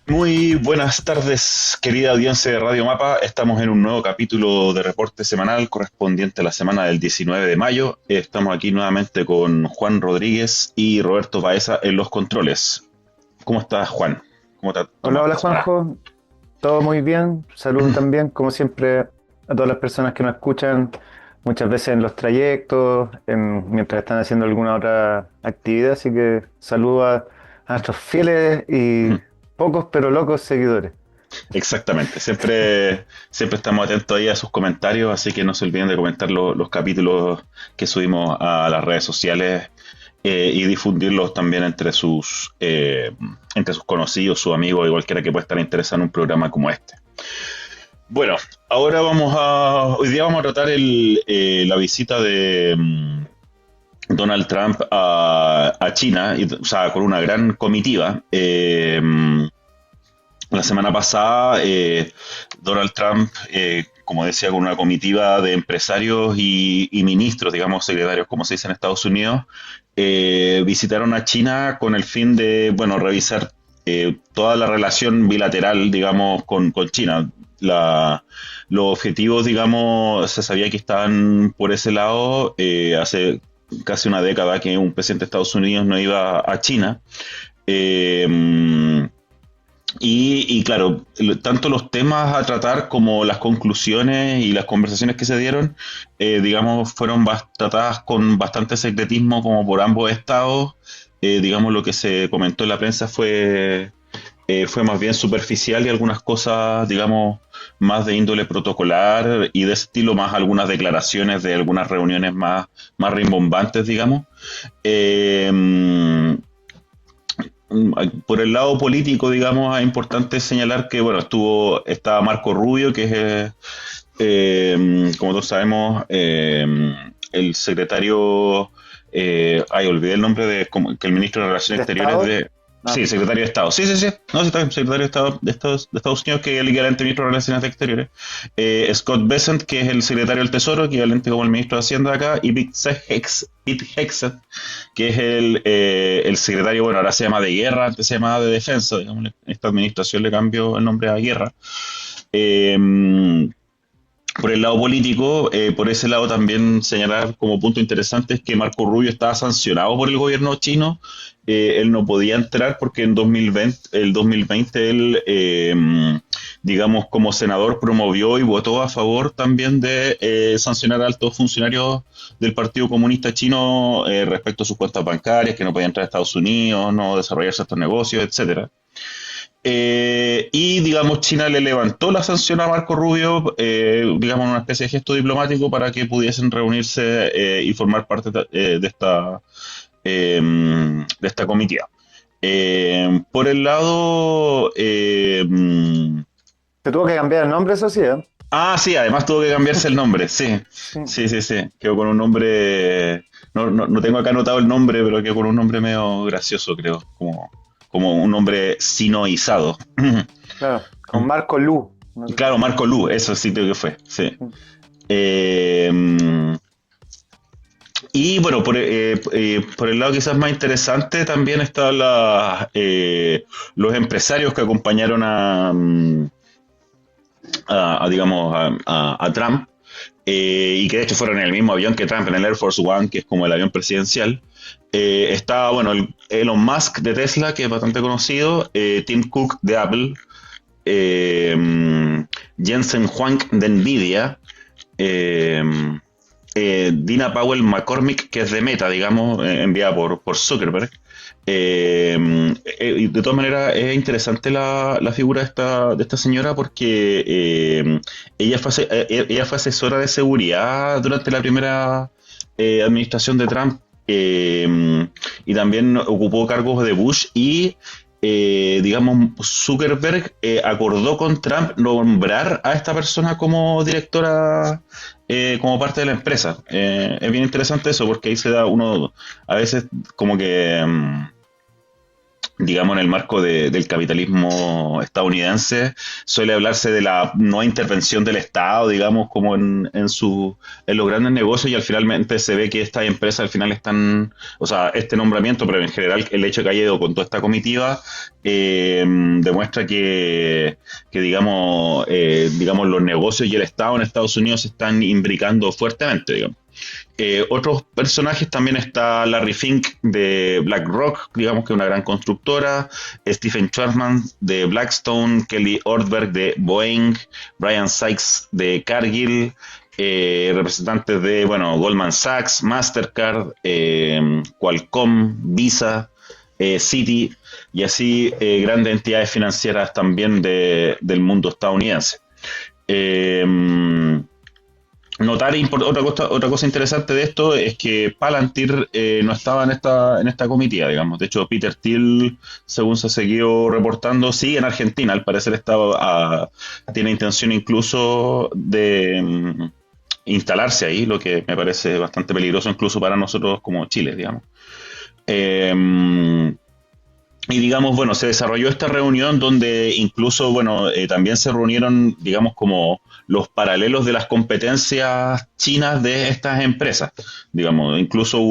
Muy buenas tardes, querida audiencia de Radio Mapa. Estamos en un nuevo capítulo de reporte semanal correspondiente a la semana del 19 de mayo. Estamos aquí nuevamente con Juan Rodríguez y Roberto Baeza en los controles. ¿Cómo estás, Juan? ¿Cómo te ha Hola, tomado hola esta semana? Juanjo, todo muy bien, saludo también, como siempre, a todas las personas que nos escuchan, muchas veces en los trayectos, mientras están haciendo alguna otra actividad, así que saludo a nuestros fieles y pocos pero locos seguidores. Exactamente, siempre estamos atentos ahí a sus comentarios, así que no se olviden de comentar los capítulos que subimos a las redes sociales y difundirlos también entre sus conocidos, sus amigos y cualquiera que pueda estar interesado en un programa como este. Bueno, hoy día vamos a tratar la visita de Donald Trump a China, o sea, con una gran comitiva. La semana pasada, Donald Trump, como decía, con una comitiva de empresarios y ministros, digamos, secretarios, como se dice en Estados Unidos, visitaron a China con el fin de, bueno, revisar toda la relación bilateral, digamos, con China. Los objetivos, digamos, se sabía que estaban por ese lado. Hace casi una década que un presidente de Estados Unidos no iba a China. Eh, y claro, tanto los temas a tratar como las conclusiones y las conversaciones que se dieron, digamos, fueron tratadas con bastante secretismo como por ambos estados. Digamos, lo que se comentó en la prensa fue más bien superficial y algunas cosas, digamos, más de índole protocolar y de ese estilo, más algunas declaraciones de algunas reuniones más rimbombantes, digamos. Eh, por el lado político, digamos, es importante señalar que, bueno, estaba Marco Rubio, que es, como todos sabemos, el secretario, olvidé el nombre que el ministro de Relaciones ¿De Exteriores Estado? sí, No, secretario de Estado. Sí, sí, sí. No, sí, está bien, secretario de Estado de Estados Unidos, que es el equivalente ministro de Relaciones Exteriores. Scott Bessent, que es el secretario del Tesoro, equivalente como el ministro de Hacienda acá, y Pete Hegseth, que es el secretario, bueno, ahora se llama de guerra, antes se llamaba de defensa, digamos, en esta administración le cambió el nombre a guerra. Eh, por el lado político, por ese lado también señalar como punto interesante es que Marco Rubio estaba sancionado por el gobierno chino. Él no podía entrar porque en 2020, el 2020 él, digamos, como senador promovió y votó a favor también de sancionar a altos funcionarios del Partido Comunista Chino respecto a sus cuentas bancarias, que no podían entrar a Estados Unidos, no desarrollar ciertos negocios, etcétera. Y digamos, China le levantó la sanción a Marco Rubio, digamos, una especie de gesto diplomático para que pudiesen reunirse y formar parte de esta comitiva. Por el lado. se tuvo que cambiar el nombre, eso sí, ¿eh? Sí, además tuvo que cambiarse el nombre, sí. Sí. Sí, sí, sí. Quedó con un nombre. No tengo acá anotado el nombre, pero quedó con un nombre medio gracioso, creo. Como un nombre sinoizado. Claro, con Marco Lu, una cosa Claro, así. Marco Lu, eso sí creo que fue, sí. Sí. Eh, y bueno, por el lado quizás más interesante también están los empresarios que acompañaron digamos, a Trump, y que de hecho fueron en el mismo avión que Trump, en el Air Force One, que es como el avión presidencial. Está, bueno, Elon Musk de Tesla, que es bastante conocido, Tim Cook de Apple, Jensen Huang de Nvidia, eh, Dina Powell McCormick, que es de Meta, digamos, enviada por Zuckerberg. Y de todas maneras, es interesante la figura de esta señora porque ella fue asesora de seguridad durante la primera administración de Trump, y también ocupó cargos de Bush y digamos, Zuckerberg acordó con Trump nombrar a esta persona como directora, como parte de la empresa. Es bien interesante eso porque ahí se da uno, a veces como que digamos, en el marco del capitalismo estadounidense, suele hablarse de la no intervención del Estado, digamos, como en los grandes negocios, y al finalmente se ve que estas empresas al final están, o sea, este nombramiento, pero en general el hecho de que haya ido con toda esta comitiva, demuestra que digamos, los negocios y el Estado en Estados Unidos se están imbricando fuertemente, digamos. Otros personajes también está Larry Fink de BlackRock, digamos que es una gran constructora, Stephen Schwarzman de Blackstone, Kelly Ortberg de Boeing, Brian Sykes de Cargill, representantes de, bueno, Goldman Sachs, Mastercard, Qualcomm, Visa, Citi, y así grandes entidades financieras también del mundo estadounidense. Eh, Notar otra cosa interesante de esto es que Palantir no estaba en esta comitiva, digamos. De hecho, Peter Thiel, según se siguió reportando, sigue en Argentina. Al parecer tiene intención incluso de instalarse ahí, lo que me parece bastante peligroso incluso para nosotros como Chile, digamos. Eh, y digamos, bueno, se desarrolló esta reunión donde incluso, bueno, también se reunieron, digamos, como los paralelos de las competencias chinas de estas empresas. Digamos, incluso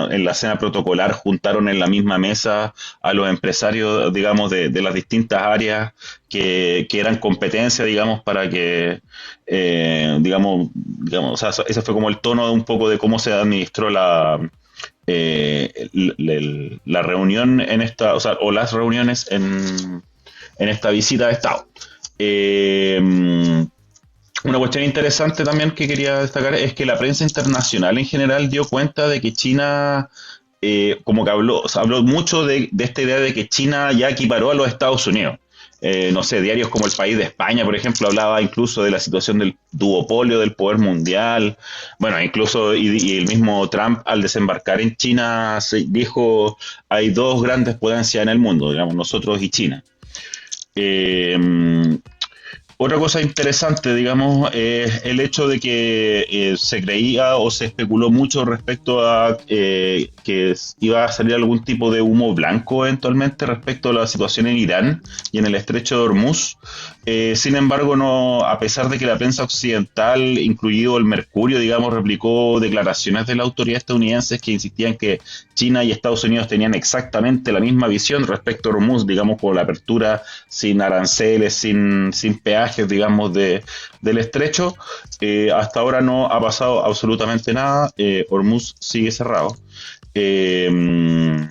en la cena protocolar juntaron en la misma mesa a los empresarios, digamos, de las distintas áreas que eran competencia, digamos, para que, o sea, ese fue como el tono de un poco de cómo se administró la reunión en esta, o sea, o las reuniones en esta visita de Estado. Una cuestión interesante también que quería destacar es que la prensa internacional en general dio cuenta de que China, como que habló, o sea, habló mucho de esta idea de que China ya equiparó a los Estados Unidos. No sé, diarios como El País de España, por ejemplo, hablaba incluso de la situación del duopolio del poder mundial. Bueno, incluso, y el mismo Trump al desembarcar en China dijo, hay dos grandes potencias en el mundo, digamos, nosotros y China. Eh, Otra cosa interesante, digamos, es el hecho de que se creía o se especuló mucho respecto a que iba a salir algún tipo de humo blanco eventualmente respecto a la situación en Irán y en el estrecho de Hormuz. Sin embargo, no, a pesar de que la prensa occidental, incluido el Mercurio, digamos, replicó declaraciones de la autoridad estadounidense que insistían que China y Estados Unidos tenían exactamente la misma visión respecto a Hormuz, digamos, por la apertura sin aranceles, sin peajes, digamos, del estrecho. Hasta ahora no ha pasado absolutamente nada. Hormuz sigue cerrado. Eh,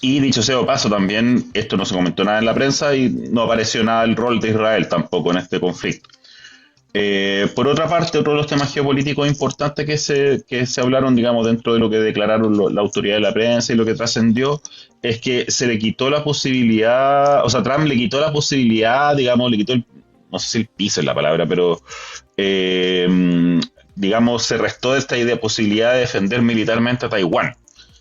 y dicho sea de paso, también esto no se comentó nada en la prensa y no apareció nada el rol de Israel tampoco en este conflicto. Por otra parte, otro de los temas geopolíticos importantes que se hablaron, digamos, dentro de lo que declararon la autoridad de la prensa y lo que trascendió, es que se le quitó la posibilidad, o sea, Trump le quitó la posibilidad, digamos, no sé si el piso es la palabra, pero digamos, se restó esta idea, posibilidad de defender militarmente a Taiwán.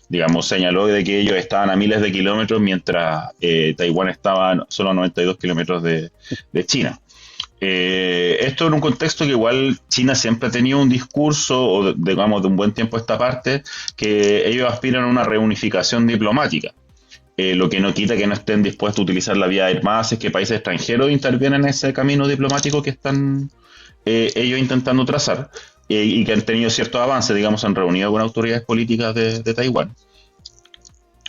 Digamos, señaló de que ellos estaban a miles de kilómetros mientras Taiwán estaba solo a 92 kilómetros de China. Esto en un contexto que igual China siempre ha tenido un discurso, o digamos de un buen tiempo a esta parte, que ellos aspiran a una reunificación diplomática. Lo que no quita que no estén dispuestos a utilizar la vía armada si es que países extranjeros intervienen en ese camino diplomático que están ellos intentando trazar, y que han tenido ciertos avances, digamos, han reunido con autoridades políticas de Taiwán.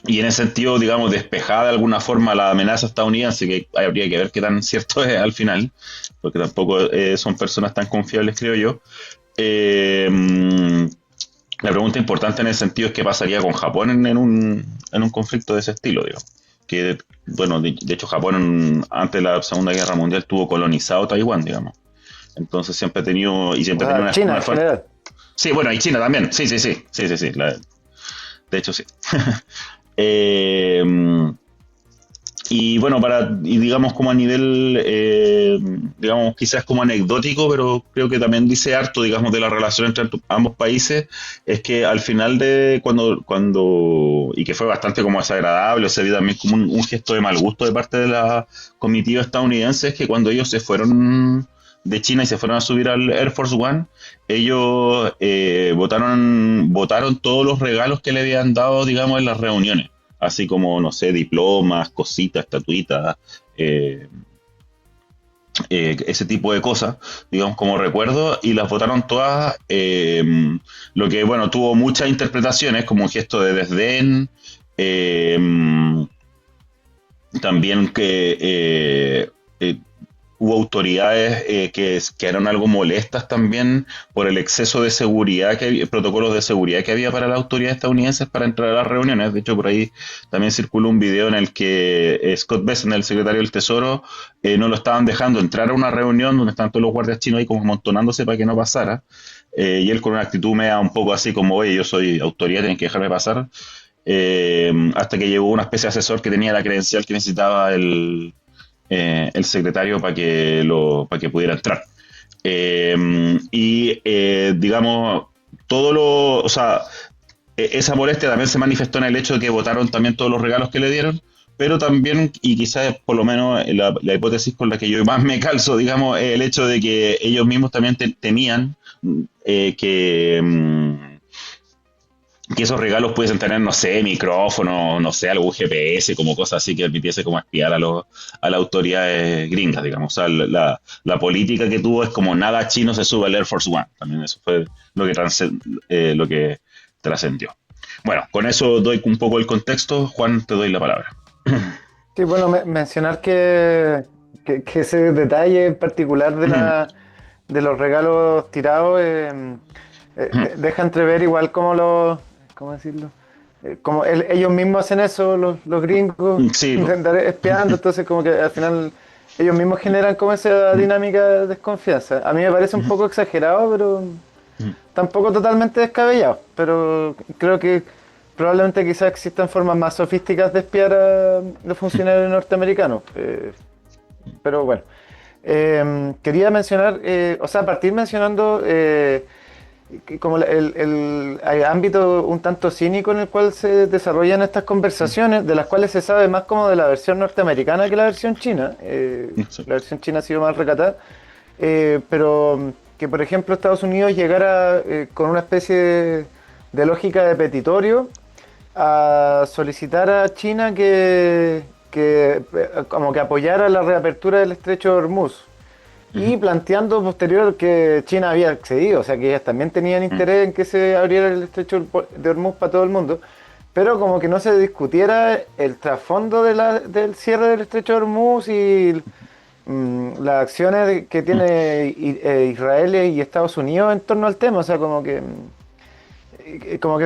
Y en ese sentido, digamos, despejada de alguna forma la amenaza estadounidense, que habría que ver qué tan cierto es al final, porque tampoco son personas tan confiables, creo yo. Eh, la pregunta importante en ese sentido es qué pasaría con Japón en un conflicto de ese estilo, digamos. Que, bueno, de hecho Japón antes de la Segunda Guerra Mundial estuvo colonizado Taiwán, digamos. Entonces siempre ha tenido, y siempre ha tenido China una en fuerte... general. Sí, bueno, y China también, sí. De hecho, sí. Eh, y bueno, y digamos como a nivel, digamos quizás como anecdótico, pero creo que también dice harto, digamos, de la relación entre ambos países, es que al final y que fue bastante como desagradable, o se vio también como un gesto de mal gusto de parte de la comitiva estadounidense, es que cuando ellos se fueron de China y se fueron a subir al Air Force One, ellos votaron todos los regalos que le habían dado, digamos, en las reuniones así como, no sé, diplomas, cositas, estatuitas, eh, ese tipo de cosas, digamos, como recuerdo, y las votaron todas, lo que, bueno, tuvo muchas interpretaciones, como un gesto de desdén, eh, también que hubo autoridades que quedaron algo molestas también por el exceso de seguridad, protocolos de seguridad que había para las autoridades estadounidenses para entrar a las reuniones. De hecho, por ahí también circuló un video en el que Scott Bessent, el secretario del Tesoro, no lo estaban dejando entrar a una reunión donde estaban todos los guardias chinos ahí como amontonándose para que no pasara. Y él con una actitud media un poco así como, oye, yo soy autoridad, tienen que dejarme pasar. Hasta que llegó una especie de asesor que tenía la credencial que necesitaba el secretario para que pudiera entrar. Digamos, o sea, esa molestia también se manifestó en el hecho de que votaron también todos los regalos que le dieron, pero también, y quizás por lo menos la hipótesis con la que yo más me calzo, digamos, es el hecho de que ellos mismos también temían que esos regalos pudiesen tener, no sé, micrófono, no sé, algún GPS, como cosas así que permitiese como espiar a las autoridades gringas, digamos. O sea, la política que tuvo es como nada chino se sube al Air Force One. También eso fue lo que trascendió. Bueno, con eso doy un poco el contexto. Juan, te doy la palabra. Sí, bueno, mencionar que ese detalle en particular de los regalos tirados deja entrever igual como ¿cómo decirlo? Como ellos mismos hacen eso, los gringos, Sí, po. intentar espiando, entonces como que al final ellos mismos generan como esa dinámica de desconfianza. A mí me parece un poco exagerado, pero tampoco totalmente descabellado, pero creo que probablemente quizás existan formas más sofisticadas de espiar a los funcionarios norteamericanos. Pero bueno, quería mencionar, o sea, partir mencionando como el ámbito un tanto cínico en el cual se desarrollan estas conversaciones, de las cuales se sabe más como de la versión norteamericana que la versión china. Sí. La versión china ha sido más recatada, pero que por ejemplo Estados Unidos llegara con una especie de lógica de petitorio a solicitar a China como que apoyara la reapertura del estrecho de Hormuz y planteando posterior que China había accedido, o sea que ellas también tenían interés en que se abriera el estrecho de Hormuz para todo el mundo, pero como que no se discutiera el trasfondo del cierre del estrecho de Hormuz y las acciones que tiene Israel y Estados Unidos en torno al tema, o sea como que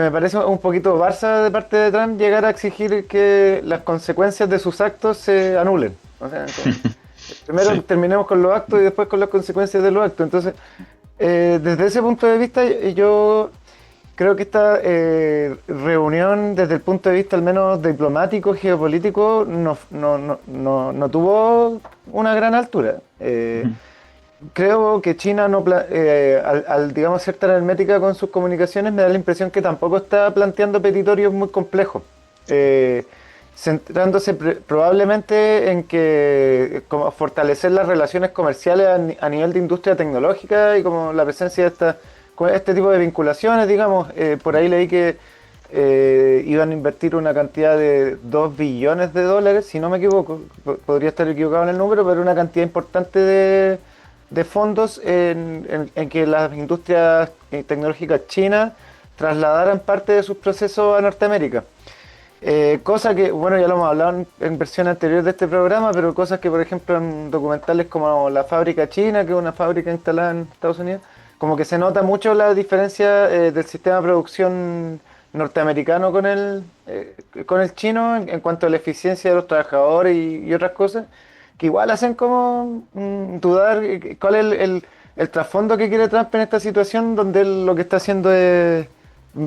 me parece un poquito Barça de parte de Trump llegar a exigir que las consecuencias de sus actos se anulen. O sea, primero Sí. terminemos con los actos y después con las consecuencias de los actos. Entonces, desde ese punto de vista, yo creo que esta reunión, desde el punto de vista al menos diplomático, geopolítico, no tuvo una gran altura. Creo que China digamos ser tan hermética con sus comunicaciones, me da la impresión que tampoco está planteando petitorios muy complejos, centrándose probablemente en que como fortalecer las relaciones comerciales a nivel de industria tecnológica y como la presencia de este tipo de vinculaciones, digamos. Por ahí leí que iban a invertir una cantidad de 2 billones de dólares, si no me equivoco, podría estar equivocado en el número, pero una cantidad importante de fondos en que las industrias tecnológicas chinas trasladaran parte de sus procesos a Norteamérica. Cosa que, bueno, ya lo hemos hablado en versión anterior de este programa, pero cosas que, por ejemplo, en documentales como La Fábrica China, que es una fábrica instalada en Estados Unidos, como que se nota mucho la diferencia del sistema de producción norteamericano con el chino en cuanto a la eficiencia de los trabajadores y otras cosas que igual hacen como dudar cuál es el trasfondo que quiere Trump en esta situación donde él lo que está haciendo es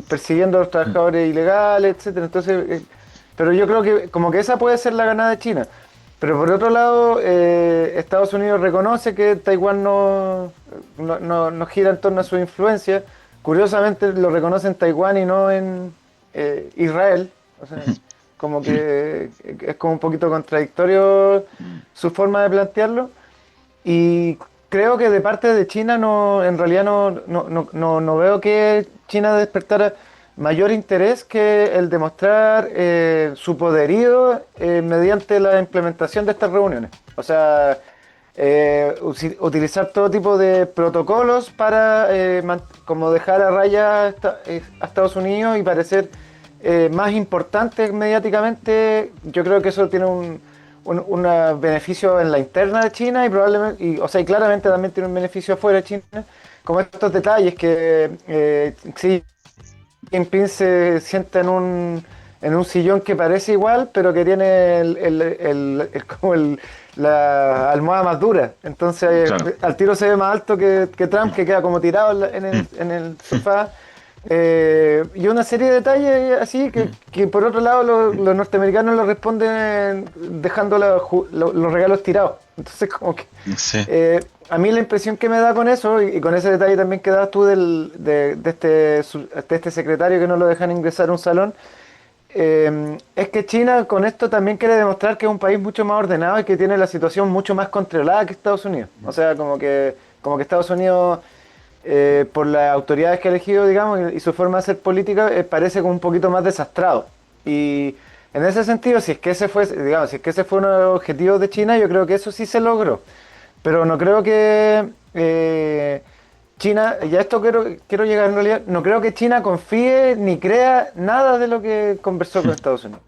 persiguiendo a los trabajadores ilegales, etcétera. Entonces, pero yo creo que como que esa puede ser la ganada de China. Pero por otro lado, Estados Unidos reconoce que Taiwán no gira en torno a su influencia. Curiosamente lo reconoce en Taiwán y no en Israel. O sea, como que es como un poquito contradictorio su forma de plantearlo. Y creo que de parte de China en realidad no veo que China despertara. mayor interés que el demostrar su poderío mediante la implementación de estas reuniones. O sea, utilizar todo tipo de protocolos para como dejar a raya a Estados Unidos y parecer más importante mediáticamente. Yo creo que eso tiene un beneficio en la interna de China y probablemente, o sea, y claramente también tiene un beneficio afuera de China, como estos detalles que Xi Jinping se sienta en un sillón que parece igual, pero que tiene como la almohada más dura. Entonces, Claro. al tiro se ve más alto que Trump, que queda como tirado en el sofá. Y una serie de detalles así que por otro lado los norteamericanos lo responden dejando los regalos tirados. Entonces, como que Sí. a mí la impresión que me da con eso, y con ese detalle también que das tú de este secretario que no lo dejan ingresar a un salón, es que China con esto también quiere demostrar que es un país mucho más ordenado y que tiene la situación mucho más controlada que Estados Unidos. O sea, como que Estados Unidos, por las autoridades que ha elegido, digamos, y su forma de hacer política, parece como un poquito más desastrado. Y en ese sentido, si es que ese fue, digamos, si es que ese fue uno de los objetivos de China, yo creo que eso sí se logró. Pero no creo que China, ya esto quiero llegar en realidad, no creo que China confíe ni crea nada de lo que conversó con Estados Unidos.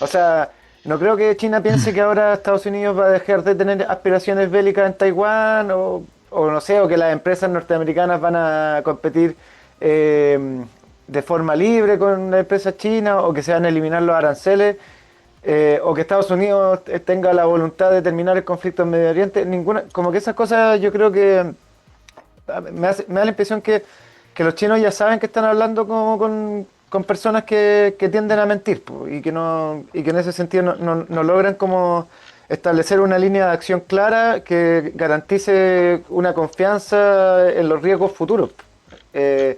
O sea, no creo que China piense que ahora Estados Unidos va a dejar de tener aspiraciones bélicas en Taiwán o no sé, o que las empresas norteamericanas van a competir de forma libre con las empresas chinas o que se van a eliminar los aranceles. O que Estados Unidos tenga la voluntad de terminar el conflicto en Medio Oriente, ninguna, como que esas cosas yo creo que me da la impresión que los chinos ya saben que están hablando como con personas que tienden a mentir po, y que en ese sentido no logran como establecer una línea de acción clara que garantice una confianza en los riesgos futuros. Eh,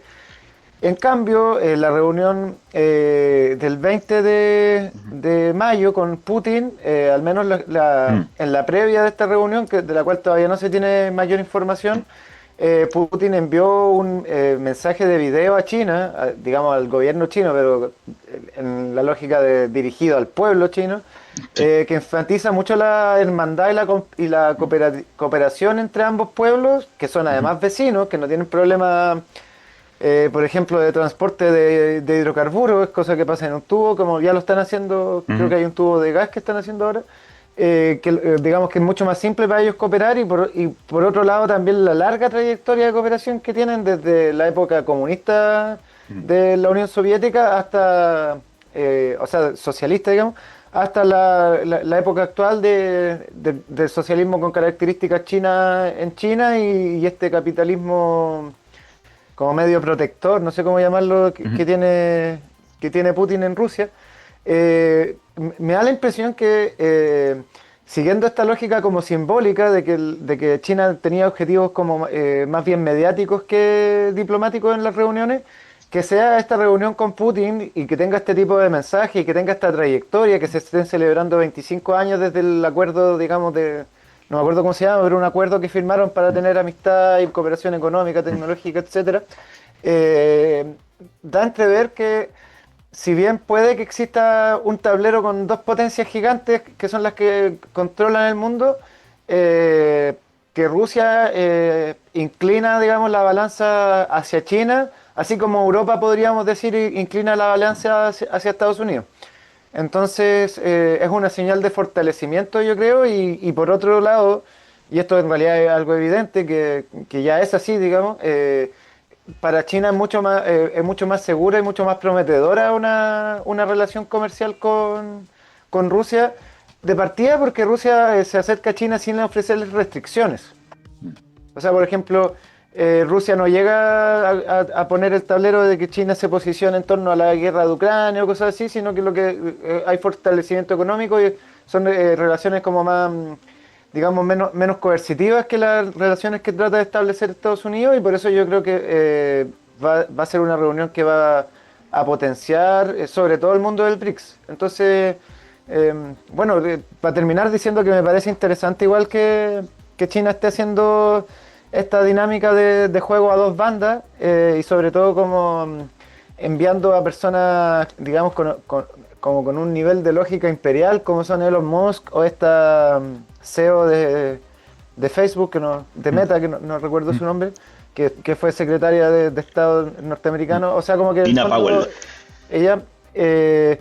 en cambio, la reunión del 20 de mayo con Putin, al menos Mm. en la previa de esta reunión, de la cual todavía no se tiene mayor información, Putin envió un mensaje de video a China, digamos al gobierno chino, pero en la lógica de dirigido al pueblo chino, Sí. que enfatiza mucho la hermandad y la cooperación entre ambos pueblos, que son Ujú. además vecinos, que no tienen problemas por ejemplo, de transporte de hidrocarburos, es cosa que pasa en un tubo, como ya lo están haciendo, creo Ujú. que hay un tubo de gas que están haciendo ahora, digamos que es mucho más simple para ellos cooperar y por otro lado también la larga trayectoria de cooperación que tienen desde la época comunista Ujú. de la Unión Soviética hasta, o sea, socialista, digamos, hasta la época actual del socialismo con características chinas en China y este capitalismo como medio protector, no sé cómo llamarlo, Ujú. que tiene Putin en Rusia, me da la impresión que siguiendo esta lógica como simbólica de que China tenía objetivos como más bien mediáticos que diplomáticos en las reuniones, que sea esta reunión con Putin y que tenga este tipo de mensaje y que tenga esta trayectoria, que se estén celebrando 25 años desde el acuerdo, digamos, no me acuerdo cómo se llama, pero un acuerdo que firmaron para tener amistad y cooperación económica, tecnológica, etcétera, eh, da a entrever que si bien puede que exista un tablero con dos potencias gigantes que son las que controlan el mundo, eh, que Rusia inclina, digamos, la balanza hacia China, así como Europa, podríamos decir, inclina la balanza hacia Estados Unidos. Entonces, es una señal de fortalecimiento, yo creo, y por otro lado, y esto en realidad es algo evidente, que ya es así, digamos, para China es mucho más segura y mucho más prometedora una relación comercial con Rusia, de partida porque Rusia se acerca a China sin ofrecerles restricciones. O sea, por ejemplo, Rusia no llega a poner el tablero de que China se posiciona en torno a la guerra de Ucrania o cosas así, sino que lo que hay fortalecimiento económico y son relaciones como más, digamos, menos coercitivas que las relaciones que trata de establecer Estados Unidos y por eso yo creo que va a ser una reunión que va a potenciar sobre todo el mundo del BRICS. Entonces, bueno, para terminar diciendo que me parece interesante igual que China esté haciendo esta dinámica de juego a dos bandas y sobre todo como enviando a personas, digamos, como con un nivel de lógica imperial, como son Elon Musk o esta CEO de Facebook, de Mm, Meta, que no recuerdo mm. su nombre, que fue secretaria de Estado norteamericano. O sea, como que en el Tina Powell. fondo ella, eh,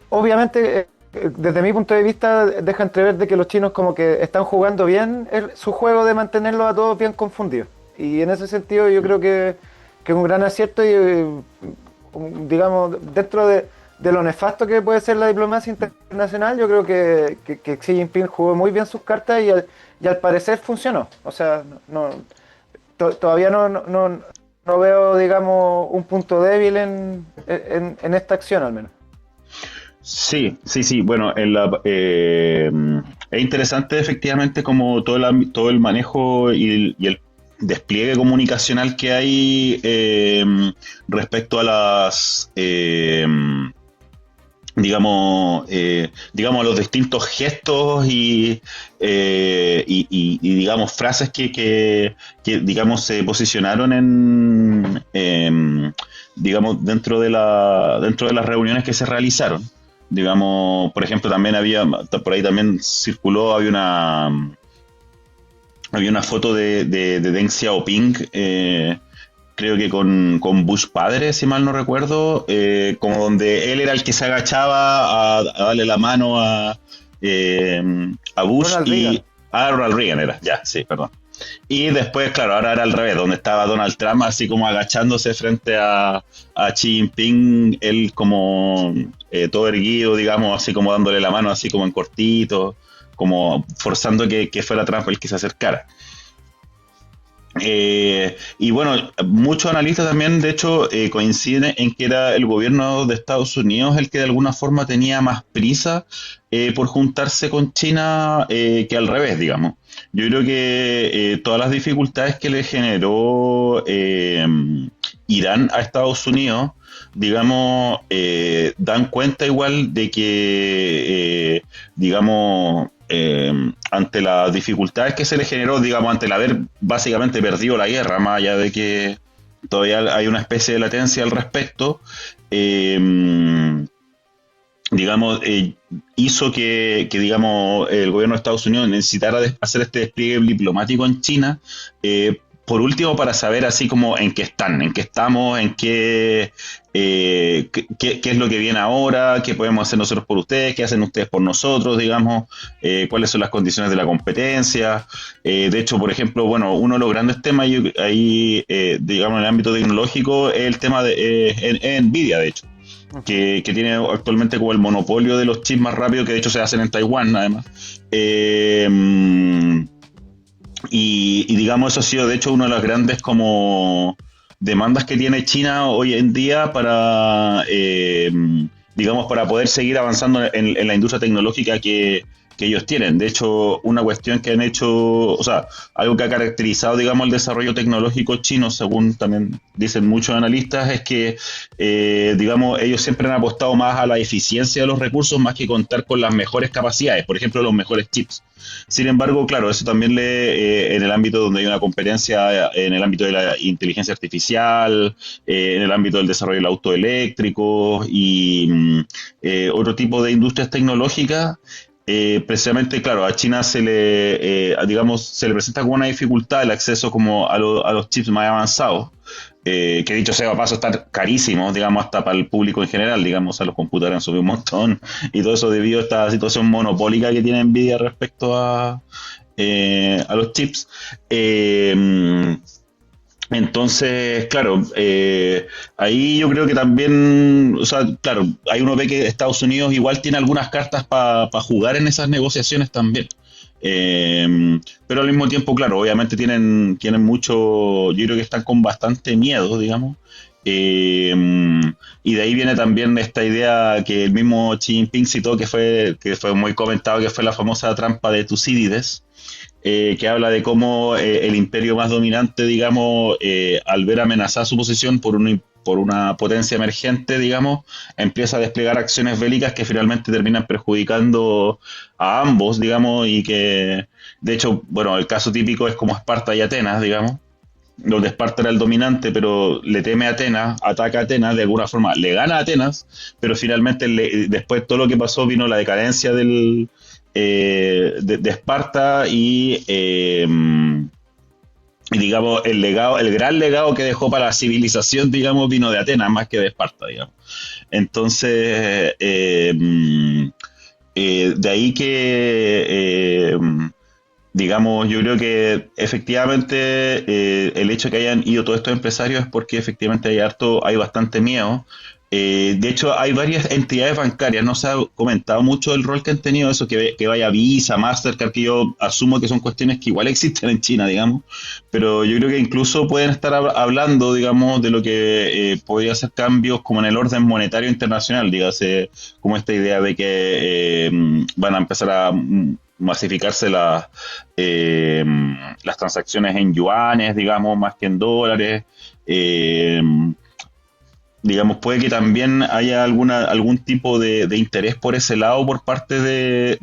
obviamente, desde mi punto de vista, deja entrever de que los chinos como que están jugando bien su juego de mantenerlos a todos bien confundidos. Y en ese sentido yo creo que es un gran acierto y, digamos, dentro de lo nefasto que puede ser la diplomacia internacional, yo creo que Xi Jinping jugó muy bien sus cartas y al parecer funcionó. O sea, todavía no veo, digamos, un punto débil en esta acción al menos. Sí, sí, sí. Bueno, es interesante efectivamente como todo el manejo y el despliegue comunicacional que hay respecto a las digamos, los distintos gestos y, digamos, frases que, digamos, se posicionaron digamos, dentro de las reuniones que se realizaron. Digamos, por ejemplo, también por ahí también circuló, había una foto de Deng Xiaoping, creo que con Bush padre, si mal no recuerdo, como donde él era el que se agachaba a darle la mano eh, a Bush Ronald y Reagan. a Ronald Reagan era, ya, sí, perdón. Y después, claro, ahora era al revés, donde estaba Donald Trump así como agachándose frente a Xi Jinping, él como todo erguido, digamos, así como dándole la mano, así como en cortito, como forzando que fuera Trump el que se acercara. Y bueno, muchos analistas también, de hecho, coinciden en que era el gobierno de Estados Unidos el que de alguna forma tenía más prisa por juntarse con China que al revés, digamos. Yo creo que todas las dificultades que le generó Irán a Estados Unidos, digamos, dan cuenta igual de que, digamos, ante las dificultades que se le generó, digamos, ante el haber básicamente perdido la guerra, más allá de que todavía hay una especie de latencia al respecto, eh, digamos, hizo que, digamos, el gobierno de Estados Unidos necesitara hacer este despliegue diplomático en China, por último, para saber así como en qué están, en qué estamos, qué es lo que viene ahora, qué podemos hacer nosotros por ustedes, qué hacen ustedes por nosotros, digamos, cuáles son las condiciones de la competencia. De hecho, por ejemplo, bueno, uno de los grandes temas ahí, digamos, en el ámbito tecnológico es el tema de Nvidia, de hecho Ujú. que tiene actualmente como el monopolio de los chips más rápidos que de hecho se hacen en Taiwán además. Y digamos eso ha sido de hecho una de las grandes como demandas que tiene China hoy en día para digamos para poder seguir avanzando en la industria tecnológica que ellos tienen. De hecho, una cuestión que han hecho, o sea, algo que ha caracterizado, digamos, el desarrollo tecnológico chino, según también dicen muchos analistas, es que, digamos, ellos siempre han apostado más a la eficiencia de los recursos más que contar con las mejores capacidades, por ejemplo, los mejores chips. Sin embargo, claro, eso también en el ámbito donde hay una competencia, en el ámbito de la inteligencia artificial, en el ámbito del desarrollo del auto eléctrico y otro tipo de industrias tecnológicas, precisamente, claro, a China digamos, se le presenta como una dificultad el acceso como a los chips más avanzados, que dicho sea de paso están carísimos, digamos, hasta para el público en general, digamos, a los computadores han subido un montón, y todo eso debido a esta situación monopólica que tiene Nvidia respecto a los chips. Entonces, claro, ahí yo creo que también, o sea, claro, ahí uno ve que Estados Unidos igual tiene algunas cartas para jugar en esas negociaciones también. Pero al mismo tiempo, claro, obviamente tienen mucho, yo creo que están con bastante miedo, digamos. Eh, y de ahí viene también esta idea que el mismo Xi Jinping citó, que fue muy comentado, que fue la famosa trampa de Tucídides, que habla de cómo el imperio más dominante, digamos, al ver amenazada su posición por una potencia emergente, digamos, empieza a desplegar acciones bélicas que finalmente terminan perjudicando a ambos, digamos, y que, de hecho, bueno, el caso típico es como Esparta y Atenas, digamos, donde Esparta era el dominante, pero le teme a Atenas, ataca a Atenas, de alguna forma le gana a Atenas, pero finalmente después todo lo que pasó vino la decadencia de Esparta y digamos el legado, el gran legado que dejó para la civilización, digamos, vino de Atenas más que de Esparta, digamos. Entonces, de ahí que digamos, yo creo que efectivamente el hecho de que hayan ido todos estos empresarios es porque efectivamente hay bastante miedo. De hecho, hay varias entidades bancarias, no se ha comentado mucho el rol que han tenido eso, que vaya Visa, Mastercard, que yo asumo que son cuestiones que igual existen en China, digamos, pero yo creo que incluso pueden estar hablando, digamos, de lo que podría ser cambios como en el orden monetario internacional, dígase, como esta idea de que van a empezar a masificarse eh, las transacciones en yuanes, digamos, más que en dólares. Eh, digamos, puede que también haya algún tipo de interés por ese lado por parte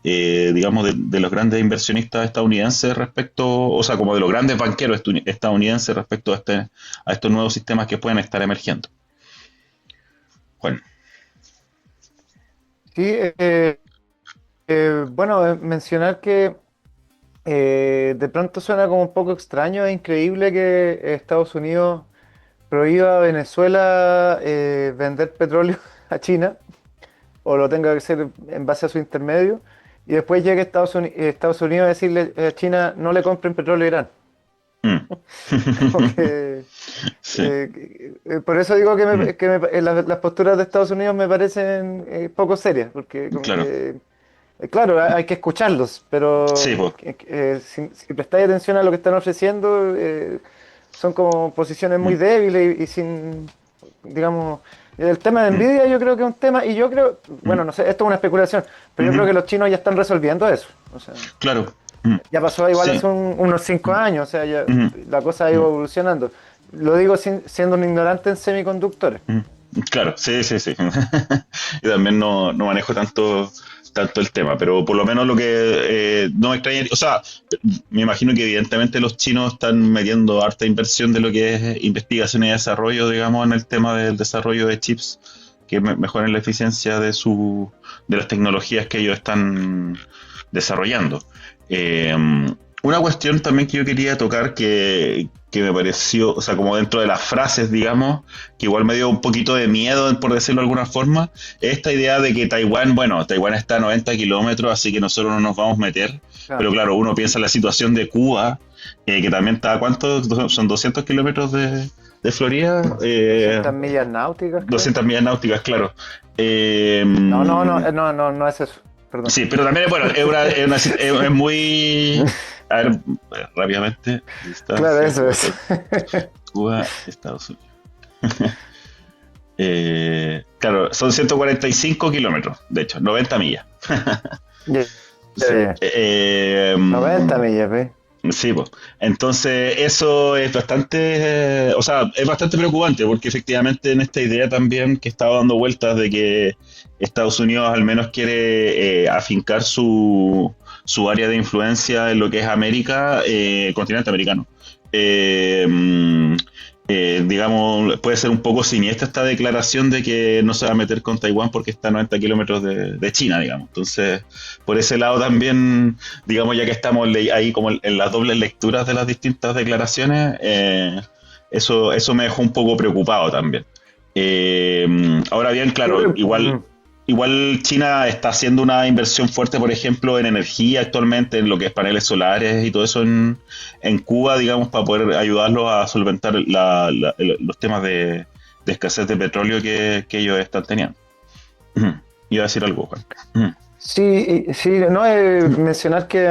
digamos, de los grandes inversionistas estadounidenses respecto, o sea, como de los grandes banqueros estadounidenses respecto a estos nuevos sistemas que pueden estar emergiendo. Bueno, Sí, bueno, mencionar que de pronto suena como un poco extraño e increíble que Estados Unidos prohíba a Venezuela vender petróleo a China, o lo tenga que hacer en base a su intermedio, y después llegue Estados Unidos a decirle a China no le compren petróleo a Irán. mm, Como que, sí, por eso digo que, mm, las posturas de Estados Unidos me parecen poco serias, porque como claro, que, claro, hay que escucharlos, pero sí, pues, si prestáis atención a lo que están ofreciendo, son como posiciones muy débiles y sin, digamos, el tema de mm, Nvidia yo creo que es un tema, y yo creo, mm, bueno, no sé, esto es una especulación, pero yo creo ujú, que los chinos ya están resolviendo eso. O sea, claro, mm, ya pasó igual sí, hace unos 5 años, o sea, ya ujú, la cosa ha ido mm. evolucionando. Lo digo siendo un ignorante en semiconductores. Mm, claro, sí, sí, sí. Yo también no manejo tanto el tema, pero por lo menos lo que no me extraña, o sea, me imagino que evidentemente los chinos están metiendo harta inversión de lo que es investigación y desarrollo, digamos, en el tema del desarrollo de chips que mejoren la eficiencia de las tecnologías que ellos están desarrollando. Eh, una cuestión también que yo quería tocar que me pareció, o sea, como dentro de las frases, digamos, que igual me dio un poquito de miedo, por decirlo de alguna forma, es esta idea de que Taiwán, bueno, Taiwán está a 90 kilómetros, así que nosotros no nos vamos a meter, Claro, pero claro, uno piensa en la situación de Cuba, que también está, ¿cuánto? Son 200 kilómetros de Florida, 200 millas náuticas, creo. 200 millas náuticas, claro. Eh, No, no, no, no es eso, perdón. Sí, pero también, bueno, es muy... A ver, rápidamente, Claro, distancia, eso Cuba, es. Cuba, Estados Unidos. Claro, son 145 kilómetros, de hecho, 90 millas. Ya, ya, Sí. ya. 90 millas, ¿ves? Sí, pues. Entonces, eso es bastante, o sea, es bastante preocupante porque efectivamente en esta idea también que estaba dando vueltas de que Estados Unidos al menos quiere afincar su área de influencia en lo que es América, continente americano. Eh, mm, digamos, puede ser un poco siniestra esta declaración de que no se va a meter con Taiwán porque está a 90 kilómetros de China, digamos. Entonces, por ese lado también digamos, ya que estamos ahí como en las dobles lecturas de las distintas declaraciones, eso me dejó un poco preocupado también. Eh, Ahora bien, Sí, claro, igual China está haciendo una inversión fuerte, por ejemplo, en energía actualmente, en lo que es paneles solares y todo eso en Cuba, digamos, para poder ayudarlos a solventar los temas de escasez de petróleo que ellos están teniendo. Ujú. Iba a decir algo, Juan. Ujú. sí, sí, no, mencionar que,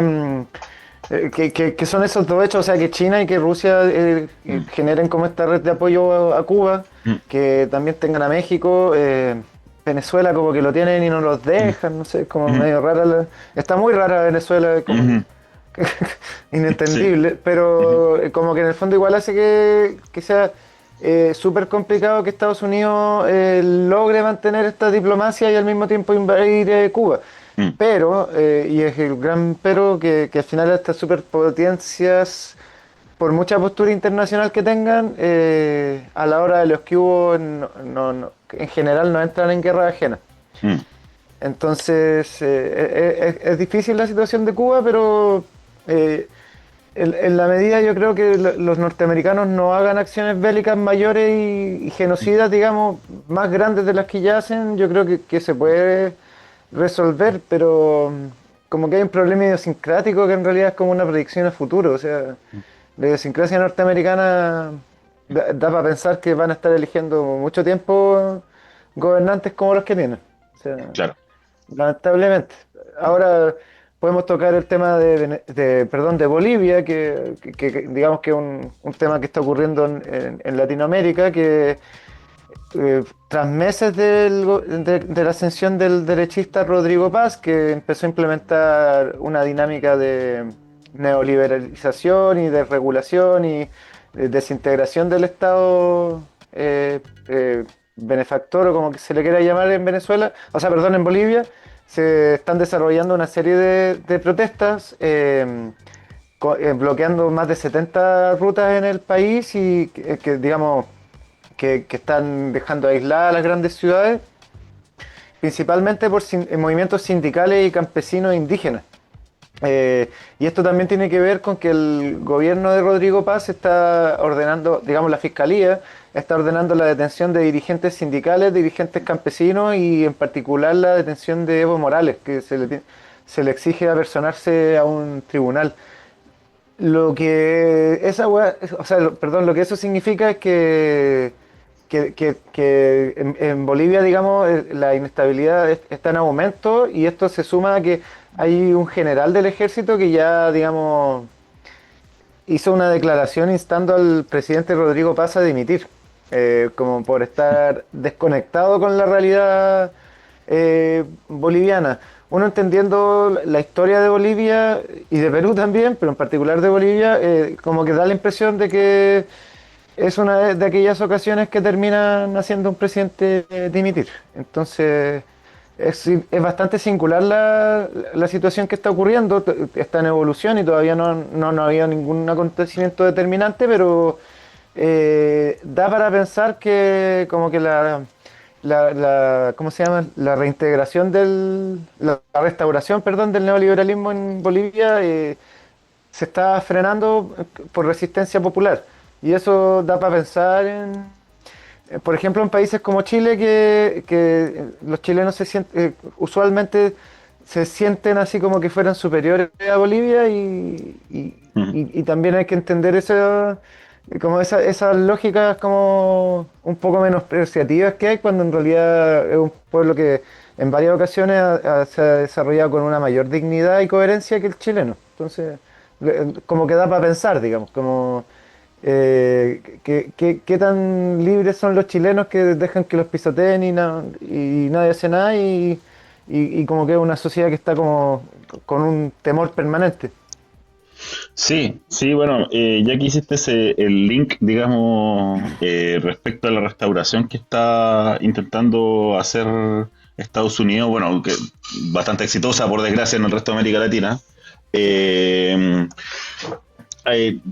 que son esos dos hechos, o sea, que China y que Rusia Ujú. generen como esta red de apoyo a Cuba, Ujú. que también tengan a México, Venezuela como que lo tienen y no los dejan, no sé, es como Ujú. medio rara, está muy rara Venezuela, como Ujú. Sí. inentendible, Ujú. pero como que en el fondo igual hace que sea súper complicado que Estados Unidos logre mantener esta diplomacia y al mismo tiempo invadir Cuba. Mm. Pero, y es el gran pero, que al final estas superpotencias por mucha postura internacional que tengan, a la hora de los que hubo, en general no entran en guerra ajena. Mm, Entonces, es difícil la situación de Cuba, pero en la medida yo creo que los norteamericanos no hagan acciones bélicas mayores y genocidas, digamos, más grandes de las que ya hacen, yo creo que se puede resolver, pero como que hay un problema idiosincrático que en realidad es como una predicción a futuro. O sea, la idiosincrasia norteamericana da para pensar que van a estar eligiendo mucho tiempo gobernantes como los que tienen. O sea, claro. lamentablemente. Ahora podemos tocar el tema de Bolivia, que digamos que es un tema que está ocurriendo en Latinoamérica, que tras meses de la ascensión del derechista Rodrigo Paz, que empezó a implementar una dinámica de neoliberalización y de regulación y desintegración del Estado benefactor, o como que se le quiera llamar en Venezuela, o sea, perdón, en Bolivia, se están desarrollando una serie de protestas bloqueando más de 70 rutas en el país y digamos, que están dejando aisladas las grandes ciudades, principalmente por movimientos sindicales y campesinos indígenas. Y esto también tiene que ver con que el gobierno de Rodrigo Paz está ordenando, digamos, la fiscalía está ordenando la detención de dirigentes sindicales, dirigentes campesinos y en particular la detención de Evo Morales, que se le exige apersonarse a un tribunal. Lo que o sea, perdón, lo que eso significa es que en Bolivia, digamos, la inestabilidad está en aumento y esto se suma a que hay un general del ejército que ya, digamos, hizo una declaración instando al presidente Rodrigo Paz a dimitir, como por estar desconectado con la realidad boliviana. Uno entendiendo la historia de Bolivia y de Perú también, pero en particular de Bolivia, como que da la impresión de que es una de aquellas ocasiones que terminan haciendo un presidente dimitir. Entonces, es bastante singular la situación que está ocurriendo, está en evolución y todavía no ha habido ningún acontecimiento determinante, pero da para pensar que como que ¿cómo se llama? La reintegración la restauración, perdón, del neoliberalismo en Bolivia se está frenando por resistencia popular. Y eso da para pensar por ejemplo, en países como Chile, que los chilenos usualmente se sienten así como que fueran superiores a Bolivia Ujú. y también hay que entender como esas lógicas como un poco menos apreciativas que hay cuando en realidad es un pueblo que en varias ocasiones se ha desarrollado con una mayor dignidad y coherencia que el chileno. Entonces, como que da para pensar, digamos, como qué tan libres son los chilenos que dejan que los pisoteen y nadie hace nada y como que es una sociedad que está como con un temor permanente. Sí, sí, bueno, ya que hiciste el link, digamos, respecto a la restauración que está intentando hacer Estados Unidos, bueno, que bastante exitosa por desgracia en el resto de América Latina. eh,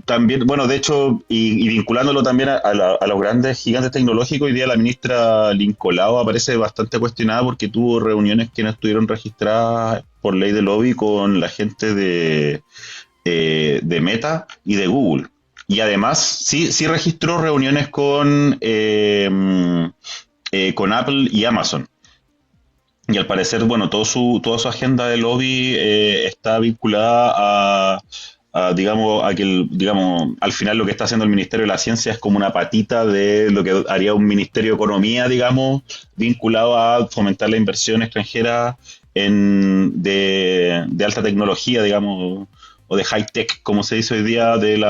También, bueno, de hecho, y vinculándolo también a los grandes gigantes tecnológicos, hoy día la ministra Lincolao aparece bastante cuestionada porque tuvo reuniones que no estuvieron registradas por ley de lobby con la gente de Meta y de Google. Y además, sí registró reuniones con Apple y Amazon. Y al parecer, bueno, toda su agenda de lobby está vinculada digamos, a que digamos, al final lo que está haciendo el Ministerio de la Ciencia es como una patita de lo que haría un Ministerio de Economía, digamos, vinculado a fomentar la inversión extranjera de alta tecnología, digamos, o de high tech, como se dice hoy día, de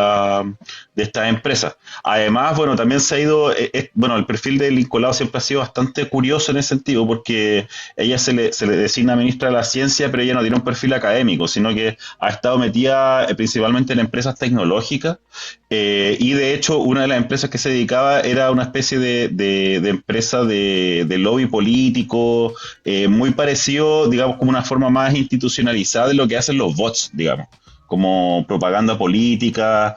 estas empresas. Además, bueno, también se ha ido, bueno, el perfil de Lincolao siempre ha sido bastante curioso en ese sentido, porque ella se le designa ministra de la ciencia, pero ella no tiene un perfil académico, sino que ha estado metida principalmente en empresas tecnológicas, y de hecho una de las empresas que se dedicaba era una especie de empresa de lobby político, muy parecido, digamos, como una forma más institucionalizada de lo que hacen los bots, digamos. como propaganda política,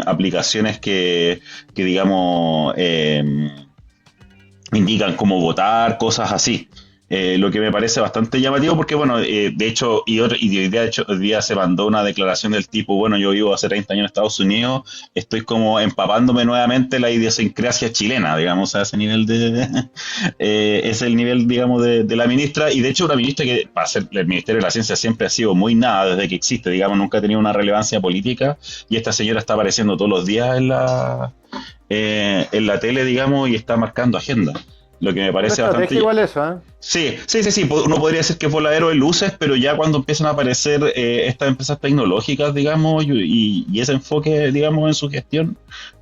aplicaciones que digamos, indican cómo votar, cosas así. Lo que me parece bastante llamativo porque, bueno, de hecho, hoy día se mandó una declaración del tipo, bueno, yo vivo hace 30 años en Estados Unidos, estoy como empapándome nuevamente la idiosincrasia chilena, digamos, a ese nivel es el nivel, digamos, de la ministra, y de hecho una ministra que, para ser el Ministerio de la Ciencia, siempre ha sido muy nada desde que existe, digamos, nunca ha tenido una relevancia política, y esta señora está apareciendo todos los días en la tele, digamos, y está marcando agenda. Lo que me Una parece estrategia bastante. igual eso, ¿eh? Sí, sí, sí, sí. Uno podría decir que es voladero de luces, pero ya cuando empiezan a aparecer estas empresas tecnológicas, digamos, y ese enfoque, digamos, en su gestión,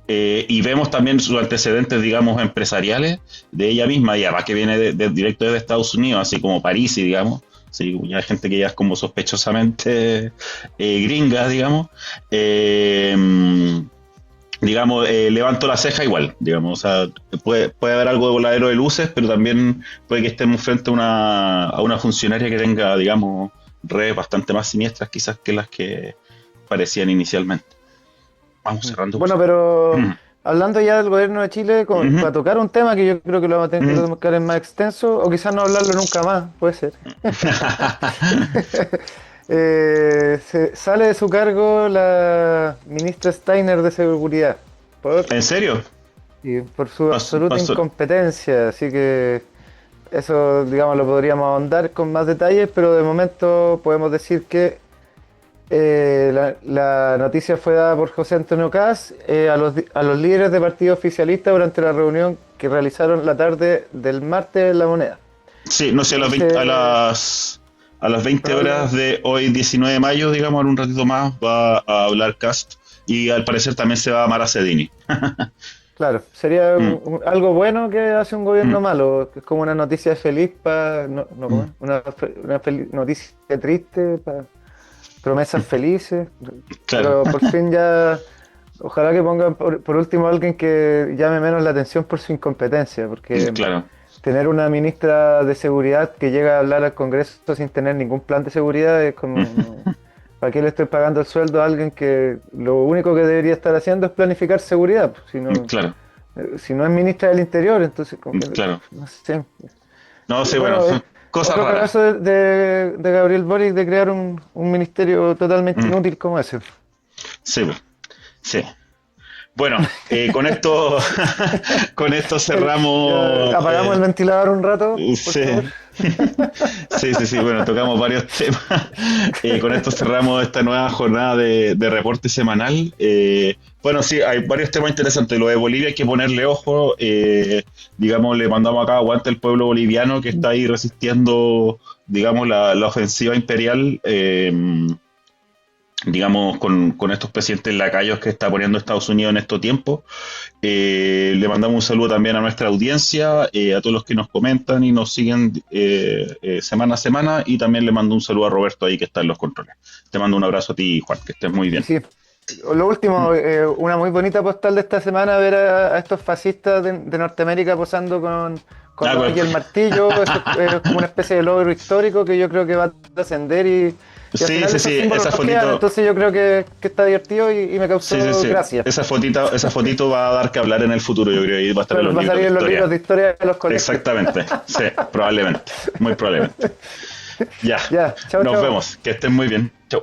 y vemos también sus antecedentes, digamos, empresariales de ella misma, y además que viene directo desde Estados Unidos, así como París, y digamos, sí, ya hay gente que ya es como sospechosamente gringa, digamos. Digamos, levanto la ceja igual, digamos, o sea, puede haber algo de voladero de luces, pero también puede que estemos frente a una funcionaria que tenga, digamos, redes bastante más siniestras quizás que las que parecían inicialmente. Vamos cerrando. Bueno, pero Mm, hablando ya del gobierno de Chile, ujú, para tocar un tema que yo creo que lo vamos a tener que ujú. tocar en más extenso, o quizás no hablarlo nunca más, puede ser. Sale de su cargo la ministra Steiner de Seguridad ¿En serio? por su absoluta Pasó. incompetencia, así que eso, digamos, lo podríamos ahondar con más detalles, pero de momento podemos decir que la noticia fue dada por José Antonio Caz a los líderes de partido oficialista durante la reunión que realizaron la tarde del martes en La Moneda. Sí, no sé, Dice, a las 20 horas probablemente, de hoy, 19 de mayo, digamos, en un ratito más, va a hablar Cast y al parecer también se va a Mara Cedini. claro, sería Mm, algo bueno que hace un mm, gobierno malo, que es como una noticia feliz para, ¿cómo mm. es? Noticia triste para promesas felices, Claro, pero por fin ya, ojalá que pongan por último alguien que llame menos la atención por su incompetencia, porque claro. tener una ministra de seguridad que llega a hablar al Congreso sin tener ningún plan de seguridad es como, ¿para qué le estoy pagando el sueldo a alguien que lo único que debería estar haciendo es planificar seguridad? Pues, Claro, si no es ministra del Interior, entonces, como que, claro. no sé. No sé, bueno, Bueno, es cosas otro raras. cagazo de Gabriel Boric de crear un ministerio totalmente Mm, inútil como ese. sí, pues, sí. Bueno, con esto, con esto Ya, cerramos. apagamos el ventilador un rato, por Sí, favor. sí, sí, sí. Bueno, tocamos varios temas. Con esto cerramos esta nueva jornada de reporte semanal. Bueno, sí, hay varios temas interesantes. Lo de Bolivia hay que ponerle ojo. Digamos, le mandamos acá aguante al pueblo boliviano que está ahí resistiendo, digamos, la ofensiva imperial. Digamos, con estos presidentes lacayos que está poniendo Estados Unidos en estos tiempos. Le mandamos un saludo también a nuestra audiencia, a todos los que nos comentan y nos siguen semana a semana, y también le mando un saludo a Roberto ahí que está en los controles. Te mando un abrazo a ti, Juan, que estés muy Y bien. sí, lo último, una muy bonita postal de esta semana ver a estos fascistas de Norteamérica posando con Ah, los bueno. y el martillo. Eso es como una especie de logro histórico que yo creo que va a trascender y al Sí, final sí, esos sí, símbolos esa nos quedan. fotito, Entonces yo creo que está divertido y me sí, sí, causó sí, gracia. esa fotito va a dar que hablar en el futuro, yo creo, y va a estar en Claro, los va a libros salir de en los libros historia. de historia de los colegios. Exactamente, sí, probablemente, muy probablemente. Ya, Ya, chao, nos chao. vemos, que estén muy bien. Chau.